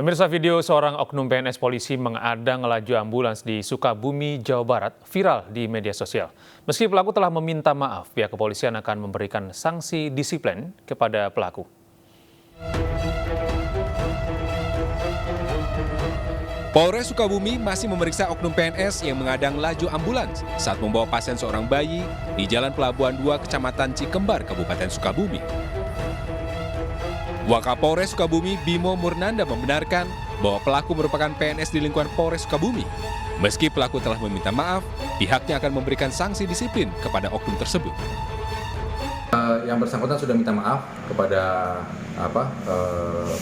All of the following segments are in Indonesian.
Pemirsa, video seorang oknum PNS polisi mengadang laju ambulans di Sukabumi, Jawa Barat viral di media sosial. Meski pelaku telah meminta maaf, pihak kepolisian akan memberikan sanksi disiplin kepada pelaku. Polres Sukabumi masih memeriksa oknum PNS yang mengadang laju ambulans saat membawa pasien seorang bayi di Jalan Pelabuhan 2, Kecamatan Cikembar, Kabupaten Sukabumi. Wakapolres Sukabumi Bimo Murnanda membenarkan bahwa pelaku merupakan PNS di lingkungan Polres Sukabumi. Meski pelaku telah meminta maaf, pihaknya akan memberikan sanksi disiplin kepada oknum tersebut. Yang bersangkutan sudah minta maaf kepada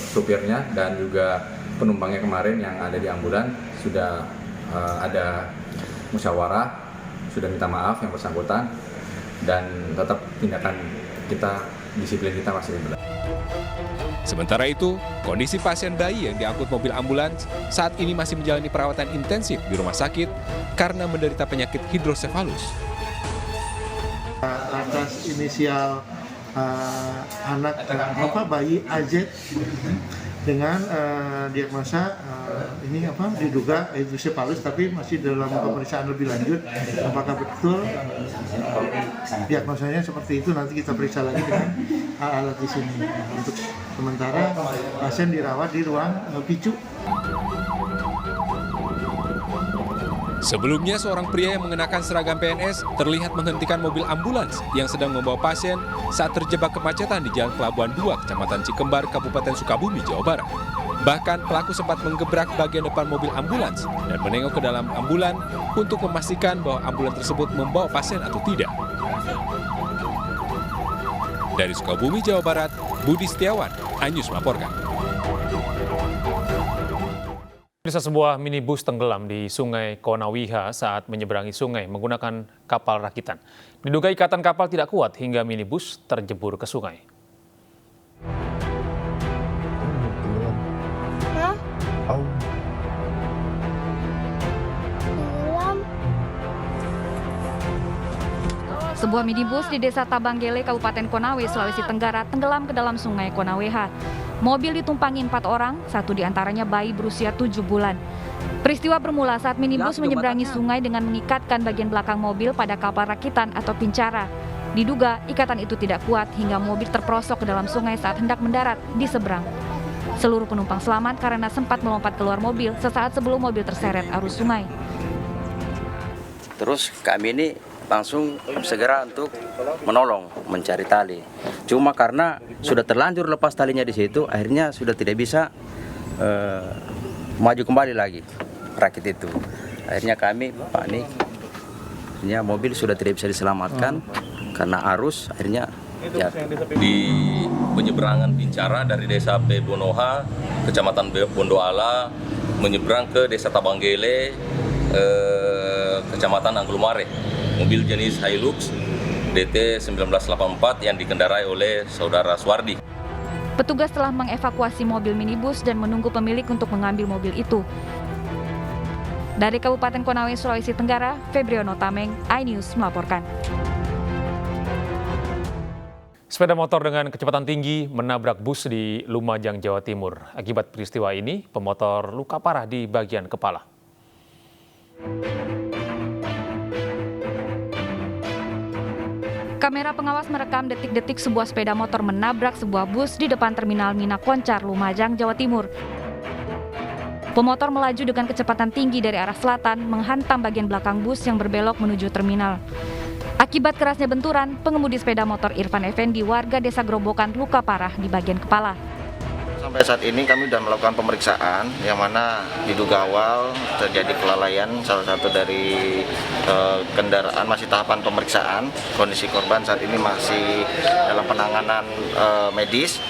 supirnya dan juga penumpangnya kemarin yang ada di ambulan. Sudah ada musyawarah, sudah minta maaf yang bersangkutan, dan tetap tindakan kita, disiplin kita masih berlaku. Sementara itu, kondisi pasien bayi yang diangkut mobil ambulans saat ini masih menjalani perawatan intensif di rumah sakit karena menderita penyakit hidrosefalus. Atas inisial bayi AZ dengan diagnosa diduga hidrosefalus, tapi masih dalam pemeriksaan lebih lanjut apakah betul diagnosanya seperti itu. Nanti kita periksa lagi dengan alat di sini. Untuk sementara pasien dirawat di ruang PICU. Sebelumnya, seorang pria yang mengenakan seragam PNS terlihat menghentikan mobil ambulans yang sedang membawa pasien saat terjebak kemacetan di Jalan Pelabuhan 2, Kecamatan Cikembar, Kabupaten Sukabumi, Jawa Barat. Bahkan pelaku sempat menggebrak bagian depan mobil ambulans dan menengok ke dalam ambulan untuk memastikan bahwa ambulan tersebut membawa pasien atau tidak. Dari Sukabumi, Jawa Barat, Budi Setiawan, iNews melaporkan. Sebuah minibus tenggelam di Sungai Konawiha saat menyeberangi sungai menggunakan kapal rakitan. Diduga ikatan kapal tidak kuat hingga minibus terjebur ke sungai. Sebuah minibus di Desa Tabanggele, Kabupaten Konawe, Sulawesi Tenggara tenggelam ke dalam Sungai Konaweha. Mobil ditumpangi 4 orang, satu diantaranya bayi berusia 7 bulan. Peristiwa bermula saat minibus menyeberangi sungai dengan mengikatkan bagian belakang mobil pada kapal rakitan atau pincara. Diduga ikatan itu tidak kuat hingga mobil terperosok ke dalam sungai saat hendak mendarat di seberang. Seluruh penumpang selamat karena sempat melompat keluar mobil sesaat sebelum mobil terseret arus sungai. Terus kami ini langsung segera untuk menolong, mencari tali. Cuma karena sudah terlanjur lepas talinya di situ, akhirnya sudah tidak bisa maju kembali lagi rakit itu. Akhirnya kami panik, akhirnya mobil sudah tidak bisa diselamatkan karena arus, akhirnya jatuh. Di penyeberangan Pincara dari Desa Bebonoha, Kecamatan Bondoala, menyeberang ke Desa Tabanggele, Kecamatan Anggulumare. Mobil jenis Hilux DT 1984 yang dikendarai oleh saudara Suwardi. Petugas telah mengevakuasi mobil minibus dan menunggu pemilik untuk mengambil mobil itu. Dari Kabupaten Konawe, Sulawesi Tenggara, Febriono Tameng, iNews melaporkan. Sepeda motor dengan kecepatan tinggi menabrak bus di Lumajang, Jawa Timur. Akibat peristiwa ini, pemotor luka parah di bagian kepala. Kamera pengawas merekam detik-detik sebuah sepeda motor menabrak sebuah bus di depan Terminal Mina Koncar, Lumajang, Jawa Timur. Pemotor melaju dengan kecepatan tinggi dari arah selatan, menghantam bagian belakang bus yang berbelok menuju terminal. Akibat kerasnya benturan, pengemudi sepeda motor Irfan Effendi, warga Desa Grobokan, luka parah di bagian kepala. Sampai saat ini kami sudah melakukan pemeriksaan yang mana diduga awal terjadi kelalaian salah satu dari kendaraan, masih tahapan pemeriksaan. Kondisi korban saat ini masih dalam penanganan medis.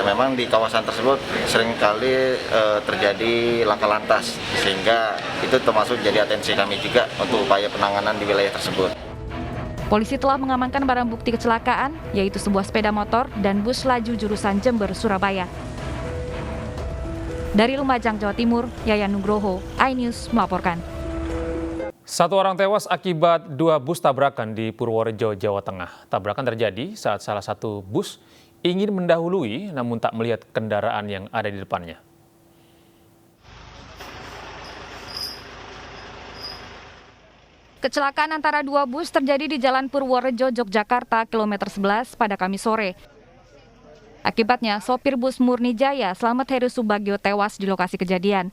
Memang di kawasan tersebut seringkali terjadi laka lantas, sehingga itu termasuk jadi atensi kami juga untuk upaya penanganan di wilayah tersebut. Polisi telah mengamankan barang bukti kecelakaan, yaitu sebuah sepeda motor dan bus laju jurusan Jember, Surabaya. Dari Lumajang, Jawa Timur, Yayan Nugroho, iNews melaporkan. 1 orang tewas akibat 2 bus tabrakan di Purworejo, Jawa Tengah. Tabrakan terjadi saat salah satu bus ingin mendahului namun tak melihat kendaraan yang ada di depannya. Kecelakaan antara dua bus terjadi di Jalan Purworejo, Yogyakarta, kilometer 11 pada Kamis sore. Akibatnya, sopir bus Murni Jaya, Slamet Heru Subagio tewas di lokasi kejadian.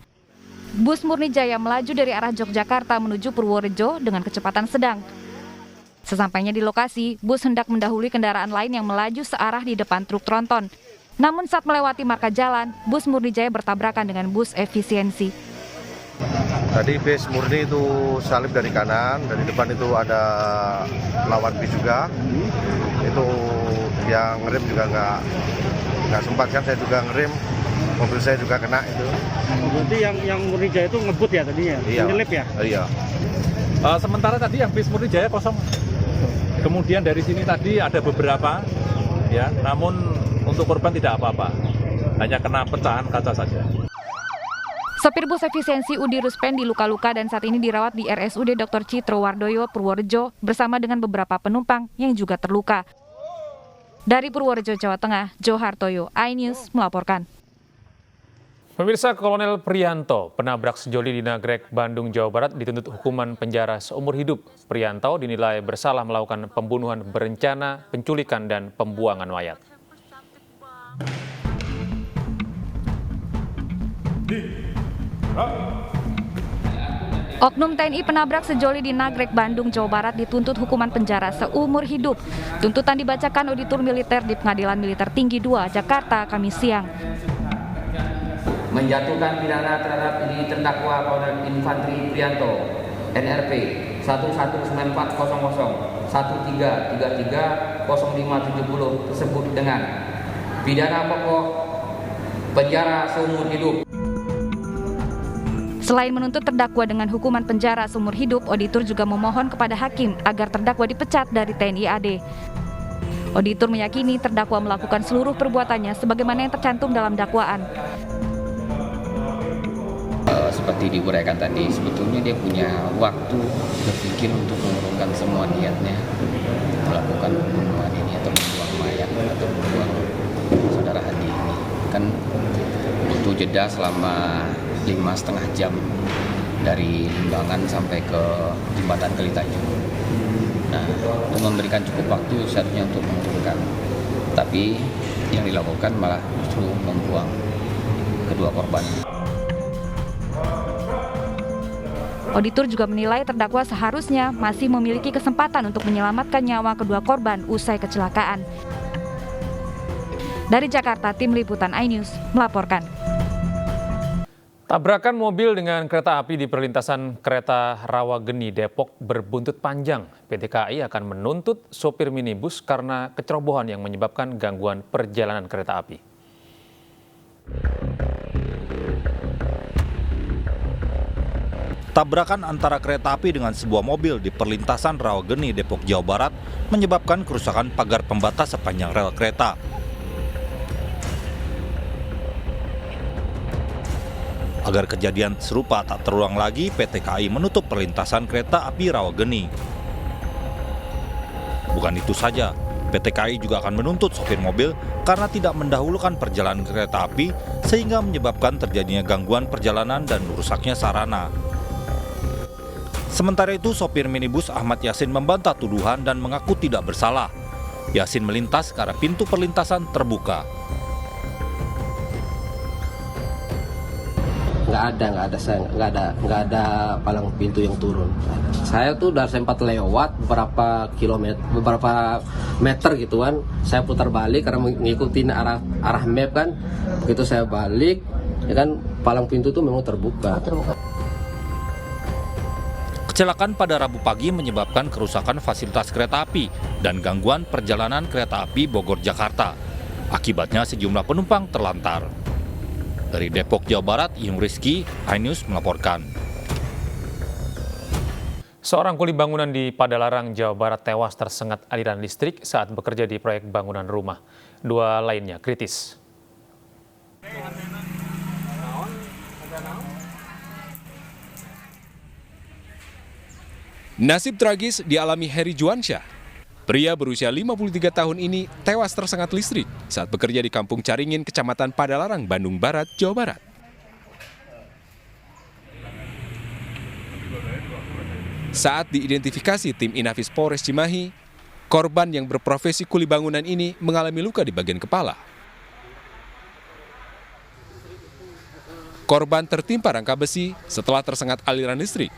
Bus Murni Jaya melaju dari arah Yogyakarta menuju Purworejo dengan kecepatan sedang. Sesampainya di lokasi, bus hendak mendahului kendaraan lain yang melaju searah di depan truk tronton. Namun saat melewati marka jalan, bus Murni Jaya bertabrakan dengan bus efisiensi. Tadi bis Murni itu salib dari kanan, dari depan itu ada lawan bis juga. Itu yang ngerem juga nggak sempat kan, saya juga ngerem, mobil saya juga kena itu. Berarti yang Murni Jaya itu ngebut ya tadinya? Iya. Menyelip ya? Iya. Sementara tadi yang bis Murni Jaya kosong. Kemudian dari sini tadi ada beberapa, ya, namun untuk korban tidak apa-apa, hanya kena pecahan kaca saja. Sopir bus efisiensi Udi Ruspendi luka-luka dan saat ini dirawat di RSUD Dr. Citro Wardoyo, Purworejo bersama dengan beberapa penumpang yang juga terluka. Dari Purworejo, Jawa Tengah, Johartoyo, iNews melaporkan. Pemirsa, Kolonel Prianto, penabrak sejoli di Nagrek, Bandung, Jawa Barat, dituntut hukuman penjara seumur hidup. Prianto dinilai bersalah melakukan pembunuhan berencana, penculikan, dan pembuangan mayat. Oknum TNI penabrak sejoli di Nagrek, Bandung, Jawa Barat dituntut hukuman penjara seumur hidup. Tuntutan dibacakan auditor militer di Pengadilan Militer Tinggi 2, Jakarta, Kamis siang. Menjatuhkan pidana terhadap terdakwa Kolonel Infantri Prianto, NRP 119400 1333 0570 tersebut dengan pidana pokok penjara seumur hidup. Selain menuntut terdakwa dengan hukuman penjara seumur hidup, auditor juga memohon kepada hakim agar terdakwa dipecat dari TNI AD. Auditor meyakini terdakwa melakukan seluruh perbuatannya sebagaimana yang tercantum dalam dakwaan. Seperti diuraikan tadi, sebetulnya dia punya waktu berpikir untuk mengurungkan semua niatnya, melakukan pembunuhan ini atau membuang mayat atau membuang saudara Hadi ini. Kan butuh jeda selama 5,5 jam dari Limbangan sampai ke jembatan Kalitanjung. Nah, untuk memberikan cukup waktu seharusnya untuk mengurungkan, tapi yang dilakukan malah justru membuang kedua korban. Auditor juga menilai terdakwa seharusnya masih memiliki kesempatan untuk menyelamatkan nyawa kedua korban usai kecelakaan. Dari Jakarta, Tim Liputan iNews melaporkan. Tabrakan mobil dengan kereta api di perlintasan kereta Rawageni, Depok berbuntut panjang. PT KAI akan menuntut sopir minibus karena kecerobohan yang menyebabkan gangguan perjalanan kereta api. Tabrakan antara kereta api dengan sebuah mobil di perlintasan Rawageni, Depok, Jawa Barat menyebabkan kerusakan pagar pembatas sepanjang rel kereta. Agar kejadian serupa tak terulang lagi, PT KAI menutup perlintasan kereta api Rawageni. Bukan itu saja, PT KAI juga akan menuntut sopir mobil karena tidak mendahulukan perjalanan kereta api sehingga menyebabkan terjadinya gangguan perjalanan dan rusaknya sarana. Sementara itu, sopir minibus Ahmad Yasin membantah tuduhan dan mengaku tidak bersalah. Yasin melintas karena pintu perlintasan terbuka. Nggak ada palang pintu yang turun. Saya tuh udah sempat lewat beberapa meter gitu kan. Saya putar balik karena mengikuti arah map kan. Begitu saya balik, ya kan palang pintu tuh memang terbuka. Kecelakaan pada Rabu pagi menyebabkan kerusakan fasilitas kereta api dan gangguan perjalanan kereta api Bogor-Jakarta. Akibatnya sejumlah penumpang terlantar. Dari Depok, Jawa Barat, Yung Rizky, iNews melaporkan. Seorang kuli bangunan di Padalarang, Jawa Barat tewas tersengat aliran listrik saat bekerja di proyek bangunan rumah. 2 lainnya kritis. Nasib tragis dialami Heri Juansyah. Pria berusia 53 tahun ini tewas tersengat listrik saat bekerja di Kampung Caringin, Kecamatan Padalarang, Bandung Barat, Jawa Barat. Saat diidentifikasi tim Inafis Polres Cimahi, korban yang berprofesi kuli bangunan ini mengalami luka di bagian kepala. Korban tertimpa rangka besi setelah tersengat aliran listrik.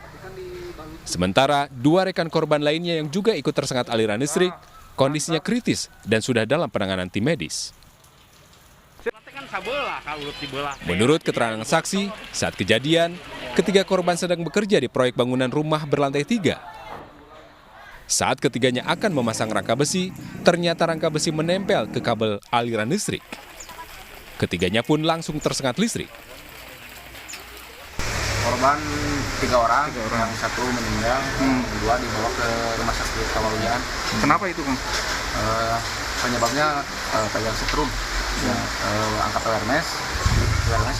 Sementara 2 rekan korban lainnya yang juga ikut tersengat aliran listrik, kondisinya kritis dan sudah dalam penanganan tim medis. Menurut keterangan saksi, saat kejadian, ketiga korban sedang bekerja di proyek bangunan rumah berlantai 3. Saat ketiganya akan memasang rangka besi, ternyata rangka besi menempel ke kabel aliran listrik. Ketiganya pun langsung tersengat listrik. Korban 3 orang, yang 1 meninggal, 2 dibawa ke rumah sakit Kawawian. Kenapa itu, Kang? Penyebabnya pegang setrum. Angkat awareness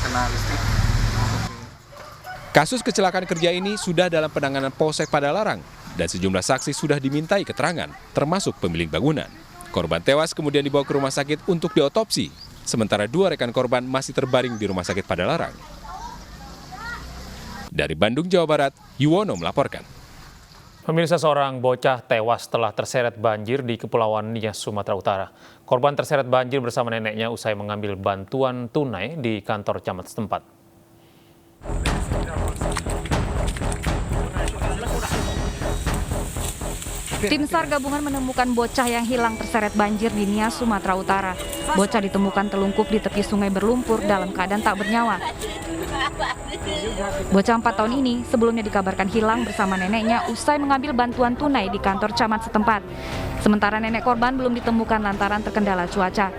kena listrik. Kasus kecelakaan kerja ini sudah dalam penanganan Polsek Padalarang dan sejumlah saksi sudah dimintai keterangan, termasuk pemilik bangunan. Korban tewas kemudian dibawa ke rumah sakit untuk diotopsi, sementara 2 rekan korban masih terbaring di rumah sakit Padalarang. Dari Bandung, Jawa Barat, Yuwono melaporkan. Pemirsa, seorang bocah tewas setelah terseret banjir di Kepulauan Nias, Sumatera Utara. Korban terseret banjir bersama neneknya usai mengambil bantuan tunai di kantor camat setempat. Tim SAR gabungan menemukan bocah yang hilang terseret banjir di Nias, Sumatera Utara. Bocah ditemukan telungkup di tepi sungai berlumpur dalam keadaan tak bernyawa. Bocah 4 tahun ini sebelumnya dikabarkan hilang bersama neneknya usai mengambil bantuan tunai di kantor camat setempat. Sementara nenek korban belum ditemukan lantaran terkendala cuaca.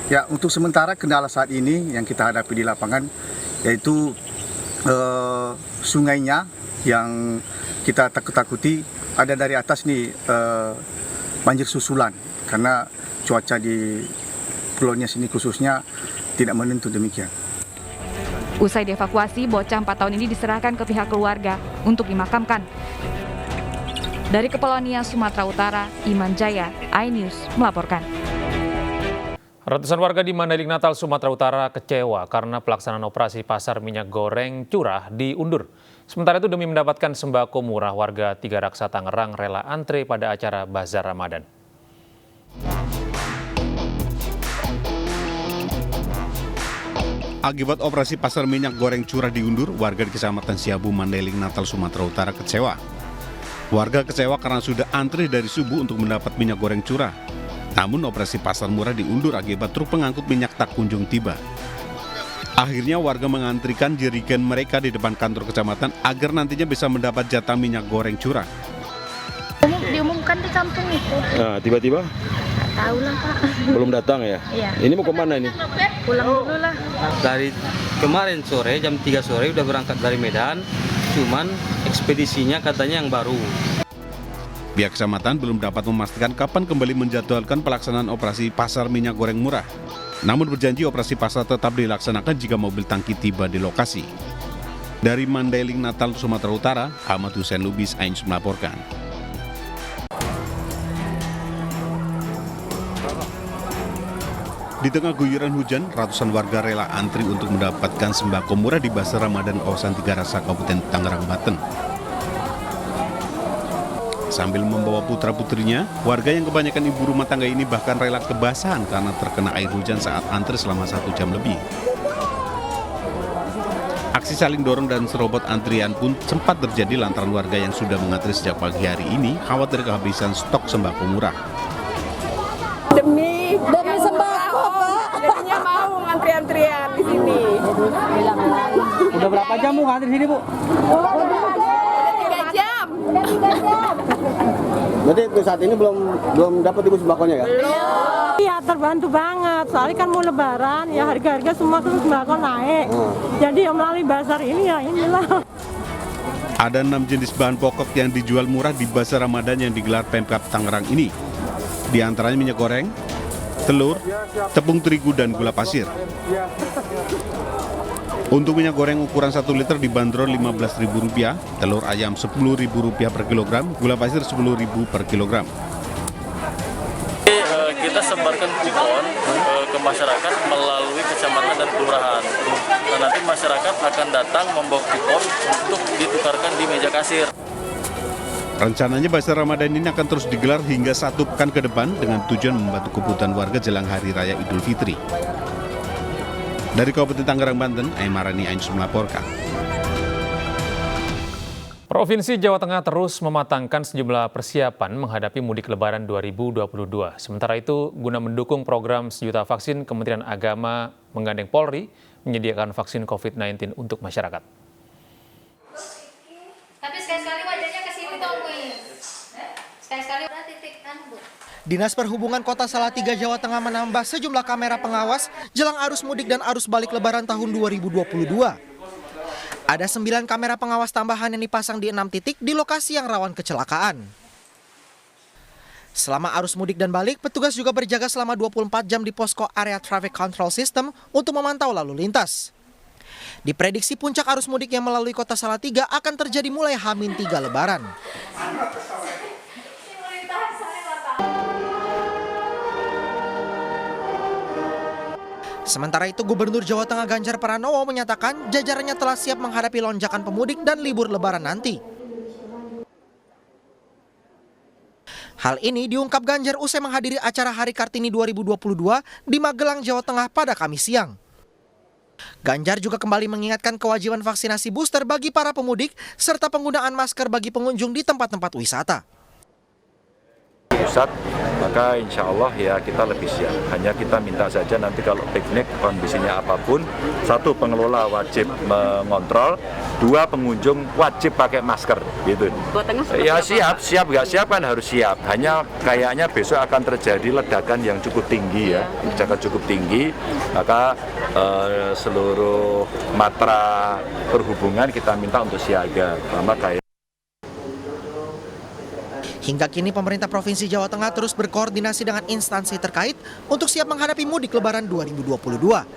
Ya, untuk sementara kendala saat ini yang kita hadapi di lapangan yaitu sungainya yang kita takut-takuti ada dari atas nih banjir susulan karena cuaca di Pulau Nias ini khususnya tidak menentu demikian. Usai dievakuasi, bocah 4 tahun ini diserahkan ke pihak keluarga untuk dimakamkan. Dari Kepulauan Nias, Sumatera Utara, Iman Jaya, iNews melaporkan. Ratusan warga di Mandailing Natal, Sumatera Utara kecewa karena pelaksanaan operasi pasar minyak goreng curah diundur. Sementara itu demi mendapatkan sembako murah, warga 3 Raksa Tangerang rela antre pada acara Bazar Ramadan. Akibat operasi pasar minyak goreng curah diundur, warga di Kecamatan Siabu, Mandailing Natal, Sumatera Utara kecewa. Warga kecewa karena sudah antri dari subuh untuk mendapat minyak goreng curah. Namun operasi pasar murah diundur akibat truk pengangkut minyak tak kunjung tiba. Akhirnya warga mengantrikan jerigen mereka di depan kantor kecamatan agar nantinya bisa mendapat jatah minyak goreng curah. Diumumkan di kampung itu. Nah, tiba-tiba? Nggak tahu lah, Pak. Belum datang ya? Iya. Ini mau kemana ini? Pulang dulu lah. Dari kemarin sore, jam 3 sore udah berangkat dari Medan, cuman ekspedisinya katanya yang baru. Pihak kecamatan belum dapat memastikan kapan kembali menjadwalkan pelaksanaan operasi pasar minyak goreng murah. Namun berjanji operasi pasar tetap dilaksanakan jika mobil tangki tiba di lokasi. Dari Mandailing Natal, Sumatera Utara, Ahmad Hussein Lubis, iNews melaporkan. Di tengah guyuran hujan, ratusan warga rela antri untuk mendapatkan sembako murah di Bazar Ramadan kawasan 3 Raksa, Kabupaten Tangerang, Banten. Sambil membawa putra-putrinya, warga yang kebanyakan ibu rumah tangga ini bahkan rela kebasahan karena terkena air hujan saat antri selama 1 jam lebih. Aksi saling dorong dan serobot antrian pun sempat terjadi lantaran warga yang sudah mengantri sejak pagi hari ini khawatir kehabisan stok sembako murah. Demi sembako, Pak. Jadinya mau ngantri-antrian di sini. Udah berapa jam Bu ngantri sini, Bu? Udah 3 jam. Berarti saat ini belum dapat Ibu sembakonya ya? Iya, terbantu banget. Soalnya kan mau lebaran, ya harga-harga semua sembako naik. Jadi yang melalui bazar ini ya inilah. Ada 6 jenis bahan pokok yang dijual murah di Bazar Ramadan yang digelar Pemkab Tangerang ini. Di antaranya minyak goreng, telur, tepung terigu, dan gula pasir. Untuk minyak goreng ukuran 1 liter dibanderol Rp15.000, telur ayam Rp10.000 per kilogram, gula pasir Rp10.000 per kilogram. Kita sebarkan kupon ke masyarakat melalui kecamatan dan kelurahan. dan nanti masyarakat akan datang membawa kupon untuk ditukarkan di meja kasir. Rencananya bazar Ramadan ini akan terus digelar hingga 1 pekan ke depan dengan tujuan membantu kebutuhan warga jelang Hari Raya Idul Fitri. Dari Kabupaten Tangerang, Banten, Aimarani Ainus melaporkan. Provinsi Jawa Tengah terus mematangkan sejumlah persiapan menghadapi mudik Lebaran 2022. Sementara itu, guna mendukung program sejuta vaksin, Kementerian Agama menggandeng Polri menyediakan vaksin COVID-19 untuk masyarakat. Tapi sekali-sekali wajahnya ke sini dong, Bu. Sekali-sekali udah titik kan, Bu. Dinas Perhubungan Kota Salatiga, Jawa Tengah menambah sejumlah kamera pengawas jelang arus mudik dan arus balik Lebaran tahun 2022. Ada 9 kamera pengawas tambahan yang dipasang di 6 titik di lokasi yang rawan kecelakaan. Selama arus mudik dan balik, petugas juga berjaga selama 24 jam di posko area Traffic Control System untuk memantau lalu lintas. Diprediksi puncak arus mudik yang melalui Kota Salatiga akan terjadi mulai H-3 Lebaran. Sementara itu, Gubernur Jawa Tengah Ganjar Pranowo menyatakan jajarannya telah siap menghadapi lonjakan pemudik dan libur Lebaran nanti. Hal ini diungkap Ganjar usai menghadiri acara Hari Kartini 2022 di Magelang, Jawa Tengah pada Kamis siang. Ganjar juga kembali mengingatkan kewajiban vaksinasi booster bagi para pemudik serta penggunaan masker bagi pengunjung di tempat-tempat wisata. Pusat, maka insya Allah ya kita lebih siap. Hanya kita minta saja nanti kalau piknik kondisinya apapun, 1 pengelola wajib mengontrol, 2 pengunjung wajib pakai masker, gitu. Ya siap nggak siap kan harus siap. Hanya kayaknya besok akan terjadi ledakan yang cukup tinggi ya, cukup tinggi. Maka seluruh matra perhubungan kita minta untuk siaga, sama kayak. Hingga kini pemerintah Provinsi Jawa Tengah terus berkoordinasi dengan instansi terkait untuk siap menghadapi mudik Lebaran 2022.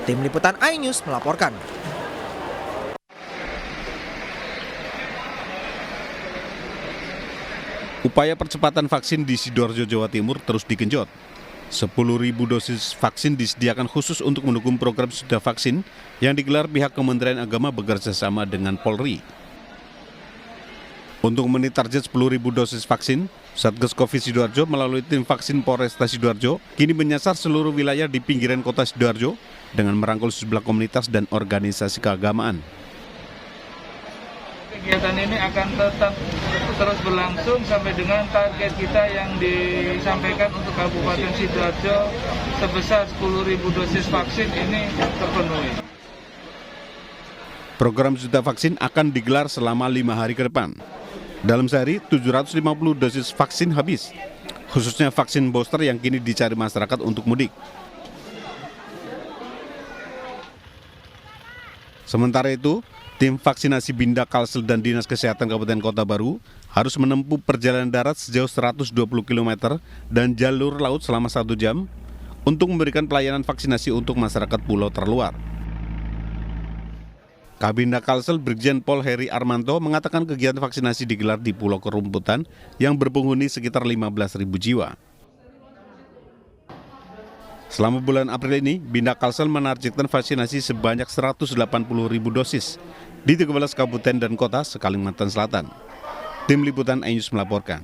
Tim Liputan iNews melaporkan. Upaya percepatan vaksin di Sidoarjo, Jawa Timur terus digenjot. 10.000 dosis vaksin disediakan khusus untuk mendukung program sejuta vaksin yang digelar pihak Kementerian Agama bekerjasama dengan Polri. Untuk memenuhi target 10.000 dosis vaksin, Satgas Covid Sidoarjo melalui tim vaksin Polresta Sidoarjo kini menyasar seluruh wilayah di pinggiran kota Sidoarjo dengan merangkul sejumlah komunitas dan organisasi keagamaan. Kegiatan ini akan tetap terus berlangsung sampai dengan target kita yang disampaikan untuk Kabupaten Sidoarjo sebesar 10.000 dosis vaksin ini terpenuhi. Program sejuta vaksin akan digelar selama 5 hari ke depan. Dalam sehari, 750 dosis vaksin habis, khususnya vaksin booster yang kini dicari masyarakat untuk mudik. Sementara itu, tim vaksinasi Binda Kalsel dan Dinas Kesehatan Kabupaten Kota Baru harus menempuh perjalanan darat sejauh 120 km dan jalur laut selama 1 jam untuk memberikan pelayanan vaksinasi untuk masyarakat pulau terluar. Kabinda Kalsel Brigjen Pol Heri Armanto mengatakan kegiatan vaksinasi digelar di Pulau Kerumputan yang berpenghuni sekitar 15.000 jiwa. Selama bulan April ini, Binda Kalsel menargetkan vaksinasi sebanyak 180.000 dosis di 13 kabupaten dan kota se-Kalimantan Selatan. Tim Liputan iNews melaporkan.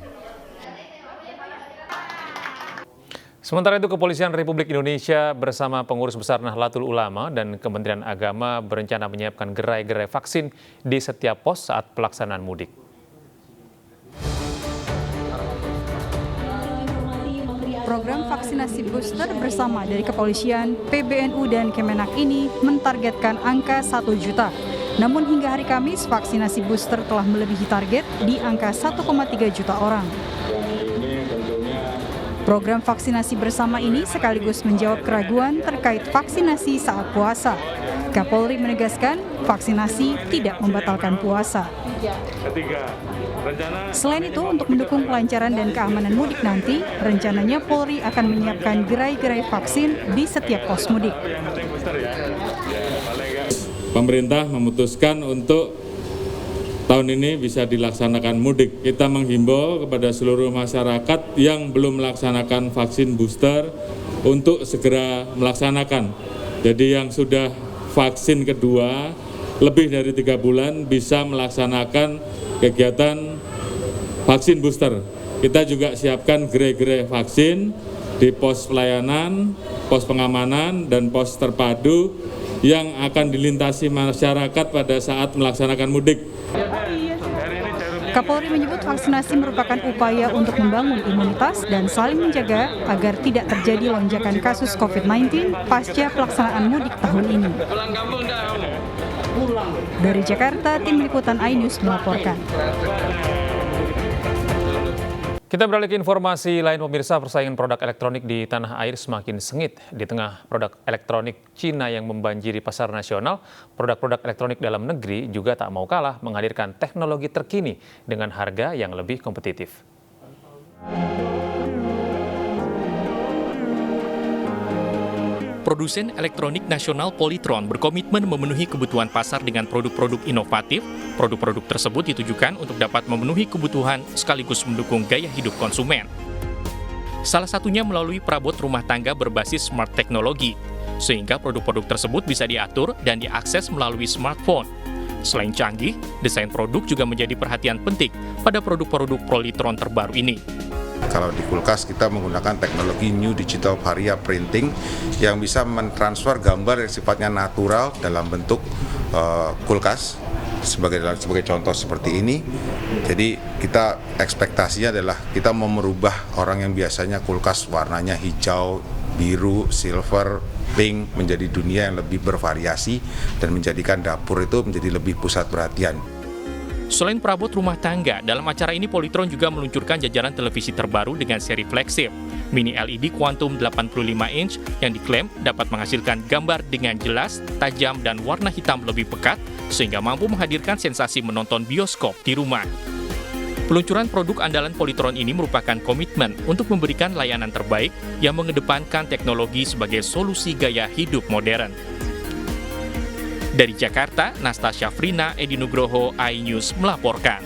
Sementara itu, Kepolisian Republik Indonesia bersama Pengurus Besar Nahdlatul Ulama dan Kementerian Agama berencana menyiapkan gerai-gerai vaksin di setiap pos saat pelaksanaan mudik. Program vaksinasi booster bersama dari Kepolisian, PBNU, dan Kemenak ini mentargetkan angka 1 juta. Namun hingga hari Kamis, vaksinasi booster telah melebihi target di angka 1,3 juta orang. Program vaksinasi bersama ini sekaligus menjawab keraguan terkait vaksinasi saat puasa. Kapolri menegaskan vaksinasi tidak membatalkan puasa. Selain itu, untuk mendukung kelancaran dan keamanan mudik nanti, rencananya Polri akan menyiapkan gerai-gerai vaksin di setiap pos mudik. Pemerintah memutuskan untuk tahun ini bisa dilaksanakan mudik. Kita menghimbau kepada seluruh masyarakat yang belum melaksanakan vaksin booster untuk segera melaksanakan Jadi yang sudah vaksin kedua lebih dari 3 bulan bisa melaksanakan kegiatan vaksin booster. Kita juga siapkan gerai-gerai vaksin di pos pelayanan, pos pengamanan, dan pos terpadu yang akan dilintasi masyarakat pada saat melaksanakan mudik. Kapolri menyebut vaksinasi merupakan upaya untuk membangun imunitas dan saling menjaga agar tidak terjadi lonjakan kasus COVID-19 pasca pelaksanaan mudik tahun ini. Dari Jakarta, Tim Liputan iNews melaporkan. Kita beralih ke informasi lain, pemirsa. Persaingan produk elektronik di tanah air semakin sengit. Di tengah produk elektronik Cina yang membanjiri pasar nasional, produk-produk elektronik dalam negeri juga tak mau kalah menghadirkan teknologi terkini dengan harga yang lebih kompetitif. Produsen elektronik nasional Polytron berkomitmen memenuhi kebutuhan pasar dengan produk-produk inovatif. Produk-produk tersebut ditujukan untuk dapat memenuhi kebutuhan sekaligus mendukung gaya hidup konsumen. Salah satunya melalui perabot rumah tangga berbasis smart teknologi, sehingga produk-produk tersebut bisa diatur dan diakses melalui smartphone. Selain canggih, desain produk juga menjadi perhatian penting pada produk-produk Polytron terbaru ini. Kalau di kulkas kita menggunakan teknologi New Digital Varia Printing yang bisa mentransfer gambar yang sifatnya natural dalam bentuk kulkas sebagai contoh seperti ini. Jadi kita ekspektasinya adalah kita mau merubah orang yang biasanya kulkas warnanya hijau, biru, silver, pink menjadi dunia yang lebih bervariasi dan menjadikan dapur itu menjadi lebih pusat perhatian. Selain perabot rumah tangga, dalam acara ini Polytron juga meluncurkan jajaran televisi terbaru dengan seri flagship, Mini LED Quantum 85 inch yang diklaim dapat menghasilkan gambar dengan jelas, tajam, dan warna hitam lebih pekat, sehingga mampu menghadirkan sensasi menonton bioskop di rumah. Peluncuran produk andalan Polytron ini merupakan komitmen untuk memberikan layanan terbaik yang mengedepankan teknologi sebagai solusi gaya hidup modern. Dari Jakarta, Nastasya Frina, Edi Nugroho, iNews melaporkan.